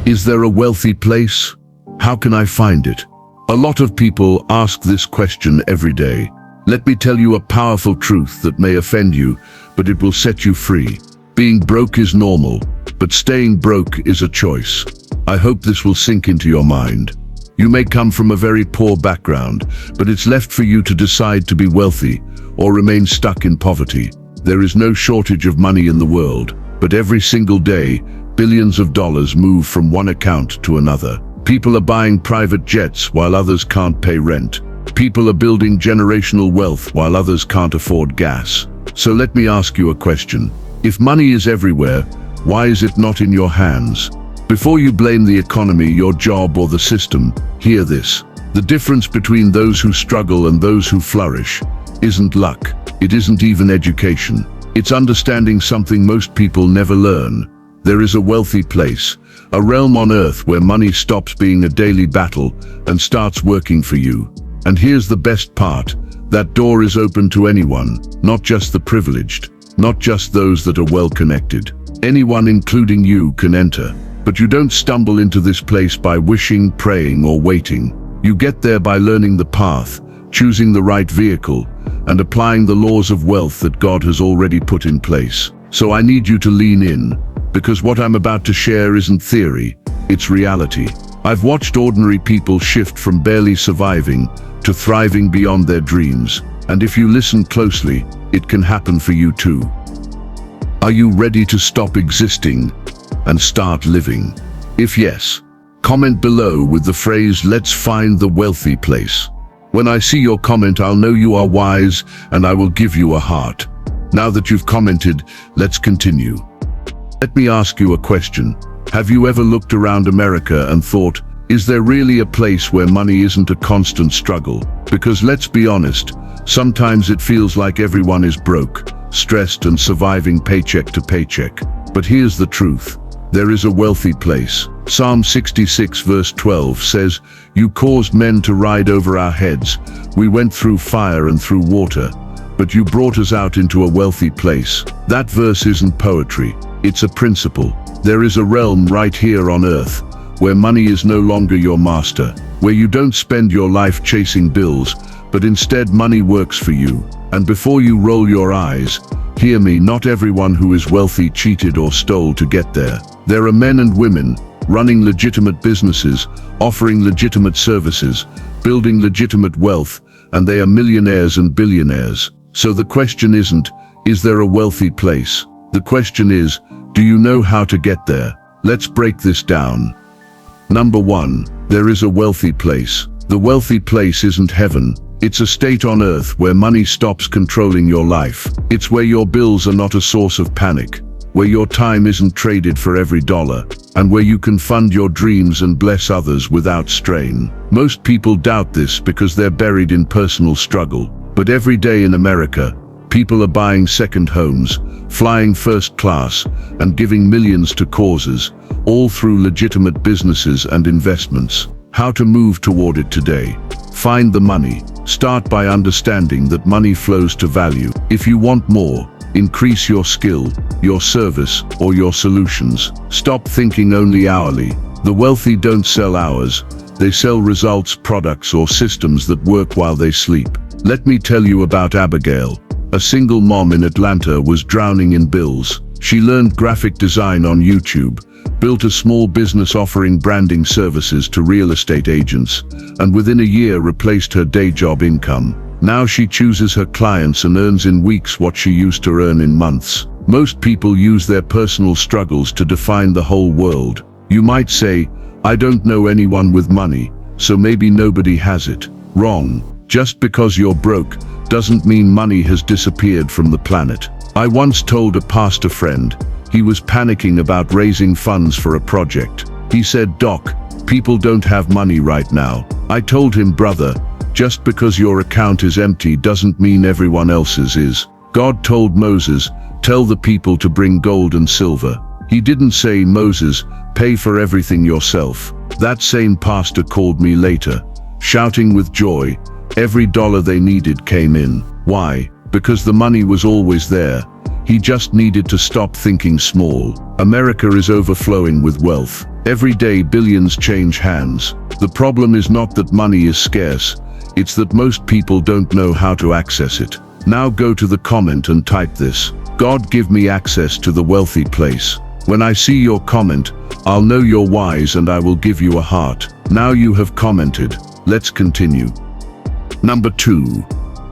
Is there a wealthy place? How can I find it? A lot of people ask this question every day. Let me tell you a powerful truth that may offend you, but it will set you free. Being broke is normal, but staying broke is a choice. I hope this will sink into your mind. You may come from a very poor background, but it's left for you to decide to be wealthy or remain stuck in poverty. There is no shortage of money in the world, but every single day, billions of dollars move from one account to another. People are buying private jets while others can't pay rent. People are building generational wealth while others can't afford gas. So let me ask you a question. If money is everywhere, why is it not in your hands? Before you blame the economy, your job, or the system, hear this. The difference between those who struggle and those who flourish isn't luck. It isn't even education. It's understanding something most people never learn. There is a wealthy place, a realm on earth where money stops being a daily battle and starts working for you. And here's the best part. That door is open to anyone, not just the privileged, not just those that are well connected. Anyone, including you, can enter. But you don't stumble into this place by wishing, praying, or waiting. You get there by learning the path, choosing the right vehicle, and applying the laws of wealth that God has already put in place. So I need you to lean in, because what I'm about to share isn't theory, it's reality. I've watched ordinary people shift from barely surviving to thriving beyond their dreams, and if you listen closely, it can happen for you too. Are you ready to stop existing and start living? If yes, comment below with the phrase, "Let's find the wealthy place." When I see your comment, I'll know you are wise and I will give you a heart. Now that you've commented, let's continue. Let me ask you a question. Have you ever looked around America and thought, is there really a place where money isn't a constant struggle? Because let's be honest, sometimes it feels like everyone is broke, stressed and surviving paycheck to paycheck. But here's the truth. There is a wealthy place. Psalm 66 verse 12 says, "You caused men to ride over our heads. We went through fire and through water, but you brought us out into a wealthy place." That verse isn't poetry, it's a principle. There is a realm right here on earth, where money is no longer your master, where you don't spend your life chasing bills, but instead money works for you. And before you roll your eyes, hear me, not everyone who is wealthy cheated or stole to get there. There are men and women running legitimate businesses, offering legitimate services, building legitimate wealth, and they are millionaires and billionaires. So the question isn't, is there a wealthy place? The question is, do you know how to get there? Let's break this down. Number 1, there is a wealthy place. The wealthy place isn't heaven. It's a state on earth where money stops controlling your life. It's where your bills are not a source of panic, where your time isn't traded for every dollar, and where you can fund your dreams and bless others without strain. Most people doubt this because they're buried in personal struggle. But every day in America, people are buying second homes, flying first class, and giving millions to causes, all through legitimate businesses and investments. How to move toward it today? Find the money. Start by understanding that money flows to value. If you want more, increase your skill, your service, or your solutions. Stop thinking only hourly. The wealthy don't sell hours. They sell results, products, or systems that work while they sleep. Let me tell you about Abigail. A single mom in Atlanta was drowning in bills. She learned graphic design on YouTube, built a small business offering branding services to real estate agents, and within a year replaced her day job income. Now she chooses her clients and earns in weeks what she used to earn in months. Most people use their personal struggles to define the whole world. You might say, I don't know anyone with money, so maybe nobody has it. Wrong. Just because you're broke doesn't mean money has disappeared from the planet. I once told a pastor friend, he was panicking about raising funds for a project. He said, "Doc, people don't have money right now." I told him, "Brother, just because your account is empty doesn't mean everyone else's is." God told Moses, "Tell the people to bring gold and silver." He didn't say, "Moses, pay for everything yourself." That same pastor called me later, shouting with joy, every dollar they needed came in. Why? Because the money was always there. He just needed to stop thinking small. America is overflowing with wealth. Every day billions change hands. The problem is not that money is scarce, it's that most people don't know how to access it. Now go to the comment and type this: God, give me access to the wealthy place. When I see your comment, I'll know you're wise and I will give you a heart. Now you have commented. Let's continue. Number 2.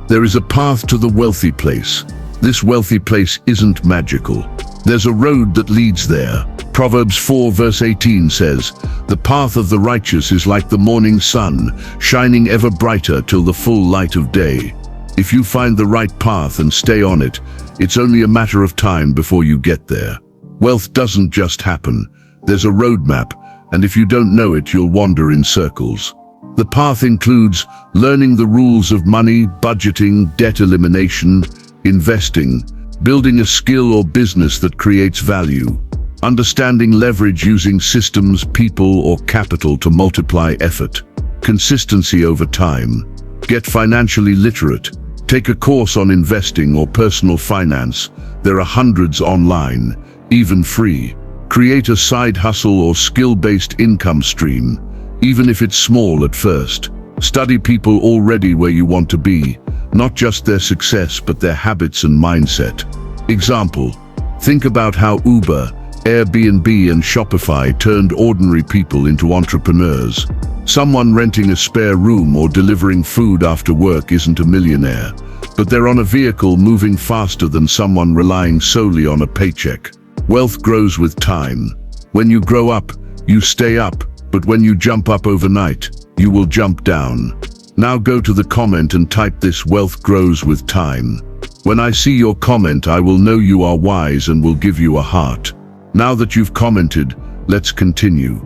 There is a path to the wealthy place. This wealthy place isn't magical. There's a road that leads there. Proverbs 4 verse 18 says, "The path of the righteous is like the morning sun, shining ever brighter till the full light of day." If you find the right path and stay on it, it's only a matter of time before you get there. Wealth doesn't just happen. There's a roadmap, and if you don't know it, you'll wander in circles. The path includes learning the rules of money, budgeting, debt elimination, investing, building a skill or business that creates value, understanding leverage using systems, people, or capital to multiply effort, consistency over time. Get financially literate. Take a course on investing or personal finance. There are hundreds online, even free. Create a side hustle or skill-based income stream, even if it's small at first. Study people already where you want to be, not just their success but their habits and mindset. Example, think about how Uber, Airbnb and Shopify turned ordinary people into entrepreneurs. Someone renting a spare room or delivering food after work isn't a millionaire, but they're on a vehicle moving faster than someone relying solely on a paycheck. Wealth grows with time. When you grow up, you stay up, but when you jump up overnight, you will jump down. Now go to the comment and type this: wealth grows with time. When I see your comment, I will know you are wise and will give you a heart. Now that you've commented, let's continue.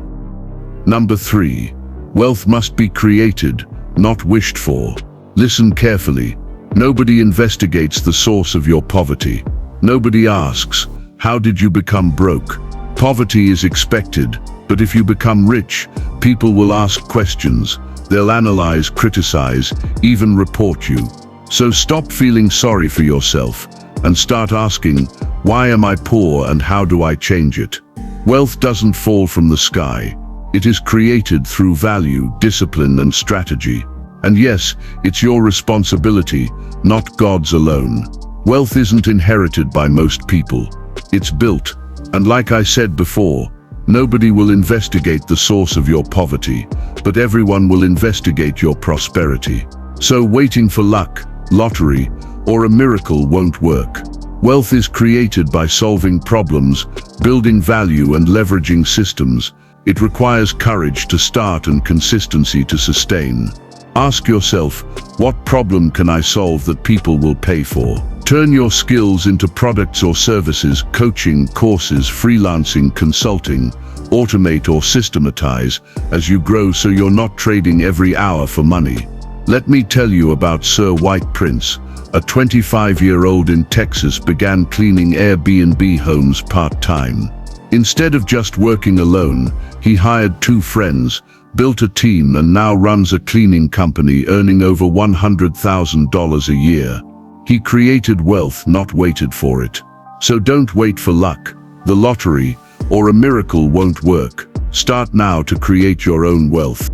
Number 3. Wealth must be created, not wished for. Listen carefully. Nobody investigates the source of your poverty. Nobody asks, how did you become broke? Poverty is expected, but if you become rich, people will ask questions. They'll analyze, criticize, even report you. So stop feeling sorry for yourself and start asking, why am I poor and how do I change it? Wealth doesn't fall from the sky. It is created through value, discipline, and strategy. And yes, it's your responsibility, not God's alone. Wealth isn't inherited by most people. It's built. And like I said before, nobody will investigate the source of your poverty, but everyone will investigate your prosperity. So waiting for luck, lottery, or a miracle won't work. Wealth is created by solving problems, building value, and leveraging systems. It requires courage to start and consistency to sustain. Ask yourself, what problem can I solve that people will pay for? Turn your skills into products or services, coaching, courses, freelancing, consulting. Automate or systematize as you grow so you're not trading every hour for money. Let me tell you about Sir White Prince. A 25-year-old in Texas began cleaning Airbnb homes part-time. Instead of just working alone, he hired 2 friends, built a team, and now runs a cleaning company earning over $100,000 a year. He created wealth, not waited for it. So don't wait for luck, the lottery, or a miracle won't work. Start now to create your own wealth.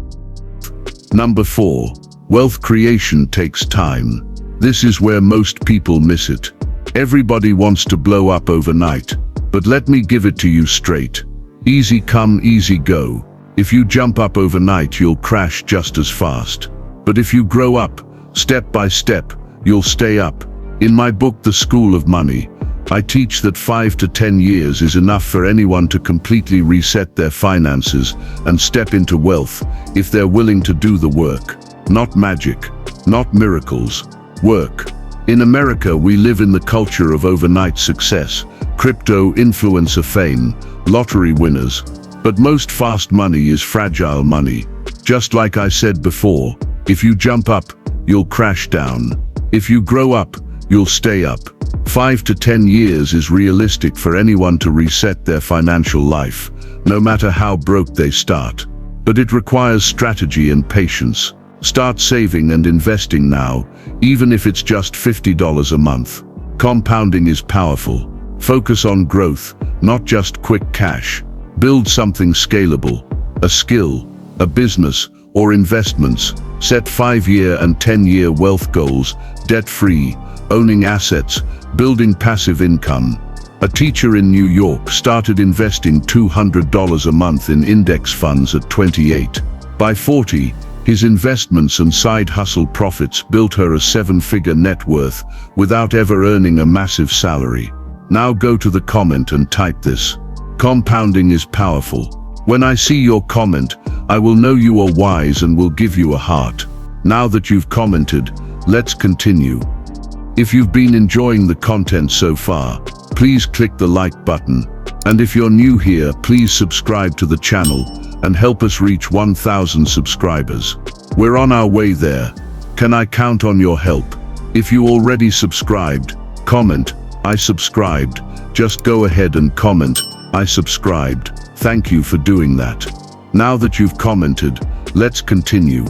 Number 4. Wealth creation takes time. This is where most people miss it. Everybody wants to blow up overnight, but let me give it to you straight. Easy come, easy go. If you jump up overnight, you'll crash just as fast. But if you grow up, step by step, you'll stay up. In my book, The School of Money, I teach that 5 to 10 years is enough for anyone to completely reset their finances and step into wealth if they're willing to do the work. Not magic, not miracles, work. In America, we live in the culture of overnight success, crypto, influencer fame, lottery winners. But most fast money is fragile money. Just like I said before, if you jump up, you'll crash down. If you grow up, you'll stay up. 5 to 10 years is realistic for anyone to reset their financial life, no matter how broke they start. But it requires strategy and patience. Start saving and investing now, even if it's just $50 a month. Compounding is powerful. Focus on growth, not just quick cash. Build something scalable, a skill, a business, or investments. Set 5-year and 10-year wealth goals, debt-free, owning assets, building passive income. A teacher in New York started investing $200 a month in index funds at 28. By 40, his investments and side hustle profits built her a 7-figure net worth without ever earning a massive salary. Now go to the comment and type this. Compounding is powerful. When I see your comment, I will know you are wise and will give you a heart. Now that you've commented, let's continue. If you've been enjoying the content so far, please click the like button. And if you're new here, please subscribe to the channel and help us reach 1,000 subscribers. We're on our way there. Can I count on your help? If you already subscribed, comment, I subscribed. Just go ahead and comment, I subscribed. Thank you for doing that. Now that you've commented, let's continue.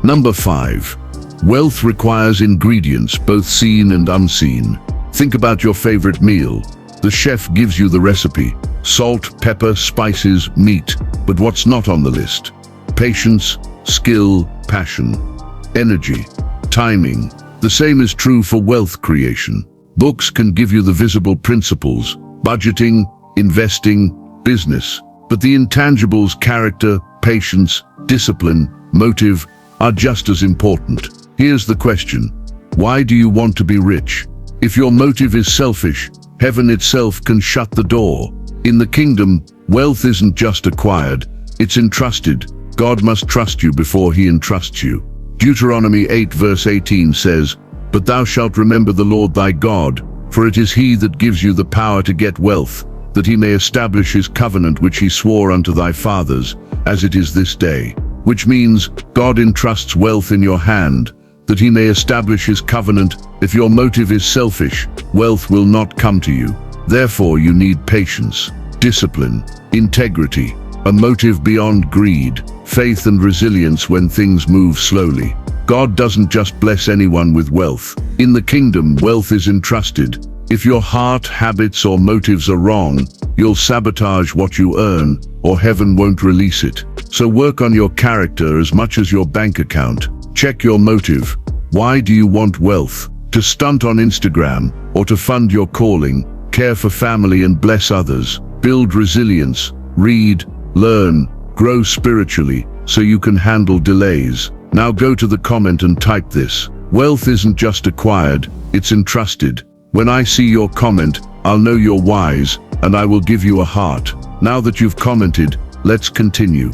Number 5. Wealth requires ingredients, both seen and unseen. Think about your favorite meal. The chef gives you the recipe: salt, pepper, spices, meat. But what's not on the list? Patience, skill, passion, energy, timing. The same is true for wealth creation. Books can give you the visible principles: budgeting, investing, business. But the intangibles, character, patience, discipline, motive, are just as important. Here's the question. Why do you want to be rich? If your motive is selfish, heaven itself can shut the door. In the kingdom, wealth isn't just acquired, it's entrusted. God must trust you before he entrusts you. Deuteronomy 8 verse 18 says, "But thou shalt remember the Lord thy God, for it is he that gives you the power to get wealth, that he may establish his covenant which he swore unto thy fathers, as it is this day." Which means God entrusts wealth in your hand, that he may establish his covenant. If your motive is selfish, wealth will not come to you. Therefore, you need patience, discipline, integrity, a motive beyond greed, faith and resilience when things move slowly. God doesn't just bless anyone with wealth. In the kingdom, wealth is entrusted. If your heart, habits, or motives are wrong, you'll sabotage what you earn, or heaven won't release it. So work on your character as much as your bank account. Check your motive. Why do you want wealth? To stunt on Instagram, or to fund your calling, care for family and bless others, build resilience, read, learn, grow spiritually, so you can handle delays. Now go to the comment and type this. Wealth isn't just acquired, it's entrusted. When I see your comment, I'll know you're wise, and I will give you a heart. Now that you've commented, let's continue.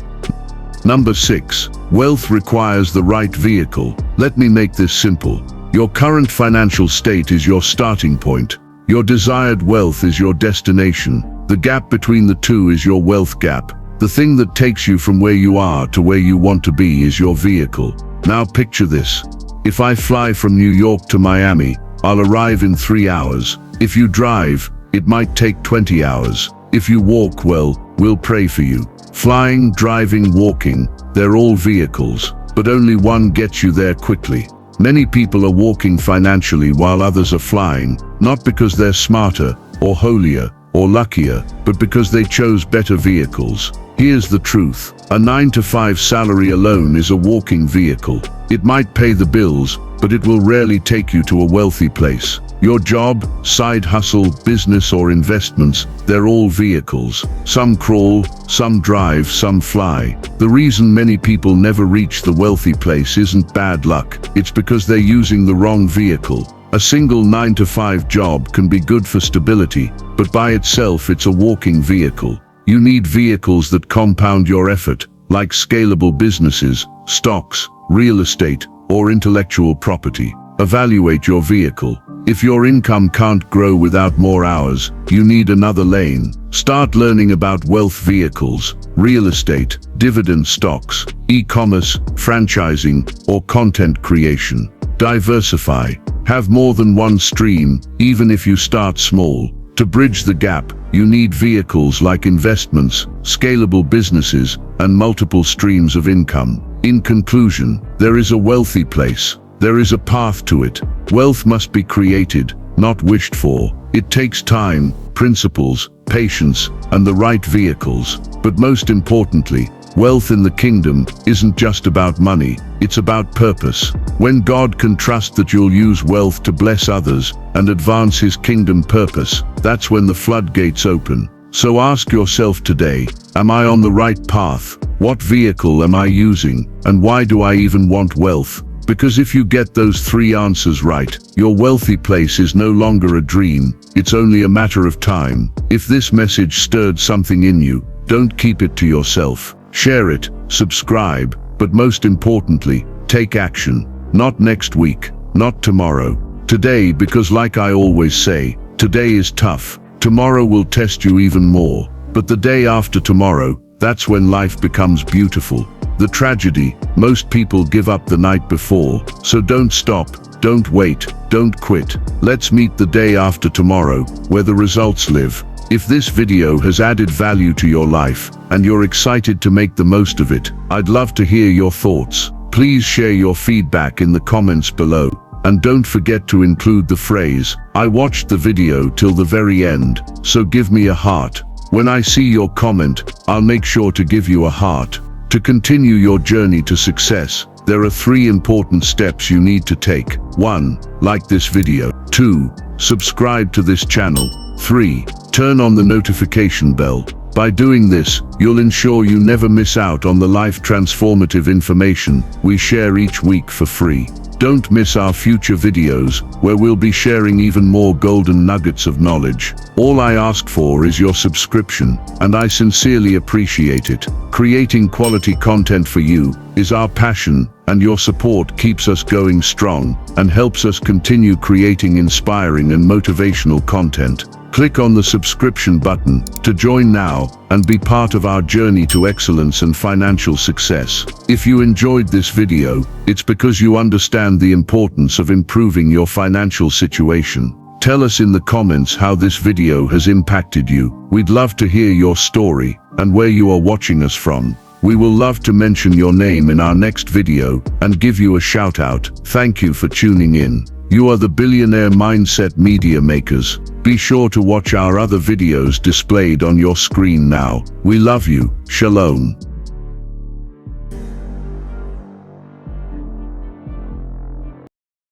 Number 6. Wealth requires the right vehicle. Let me make this simple. Your current financial state is your starting point. Your desired wealth is your destination. The gap between the two is your wealth gap. The thing that takes you from where you are to where you want to be is your vehicle. Now picture this. If I fly from New York to Miami, I'll arrive in 3 hours. If you drive, it might take 20 hours. If you walk, well, we'll pray for you. Flying, driving, walking, they're all vehicles, but only one gets you there quickly. Many people are walking financially while others are flying, not because they're smarter or holier or luckier, but because they chose better vehicles. Here's the truth. A 9-to-5 salary alone is a walking vehicle. It might pay the bills, but it will rarely take you to a wealthy place. Your job, side hustle, business or investments, they're all vehicles. Some crawl, some drive, some fly. The reason many people never reach the wealthy place isn't bad luck. It's because they're using the wrong vehicle. A single 9-to-5 job can be good for stability, but by itself it's a walking vehicle. You need vehicles that compound your effort, like scalable businesses, stocks, real estate, or intellectual property. Evaluate your vehicle. If your income can't grow without more hours, you need another lane. Start learning about wealth vehicles, real estate, dividend stocks, e-commerce, franchising, or content creation. Diversify. Have more than one stream, even if you start small. To bridge the gap, you need vehicles like investments, scalable businesses, and multiple streams of income. In conclusion, there is a wealthy place. There is a path to it. Wealth must be created, not wished for. It takes time, principles, patience, and the right vehicles. But most importantly, wealth in the kingdom isn't just about money, it's about purpose. When God can trust that you'll use wealth to bless others and advance His kingdom purpose, that's when the floodgates open. So ask yourself today, am I on the right path? What vehicle am I using? And why do I even want wealth? Because if you get those 3 answers right, your wealthy place is no longer a dream, it's only a matter of time. If this message stirred something in you, don't keep it to yourself. Share it, subscribe, but most importantly, take action. Not next week, not tomorrow. Today, because like I always say, today is tough. Tomorrow will test you even more. But the day after tomorrow, that's when life becomes beautiful. The tragedy, most people give up the night before. So don't stop, don't wait, don't quit. Let's meet the day after tomorrow, where the results live. If this video has added value to your life, and you're excited to make the most of it, I'd love to hear your thoughts. Please share your feedback in the comments below. And don't forget to include the phrase, "I watched the video till the very end, so give me a heart." When I see your comment, I'll make sure to give you a heart. To continue your journey to success, there are 3 important steps you need to take. 1. Like this video. 2. Subscribe to this channel. 3. Turn on the notification bell. By doing this, you'll ensure you never miss out on the life-transformative information we share each week for free. Don't miss our future videos, where we'll be sharing even more golden nuggets of knowledge. All I ask for is your subscription, and I sincerely appreciate it. Creating quality content for you is our passion, and your support keeps us going strong and helps us continue creating inspiring and motivational content. Click on the subscription button to join now and be part of our journey to excellence and financial success. If you enjoyed this video, it's because you understand the importance of improving your financial situation. Tell us in the comments how this video has impacted you. We'd love to hear your story and where you are watching us from. We will love to mention your name in our next video and give you a shout out. Thank you for tuning in. You are the Billionaire Mindset Media makers. Be sure to watch our other videos displayed on your screen now. We love you. Shalom.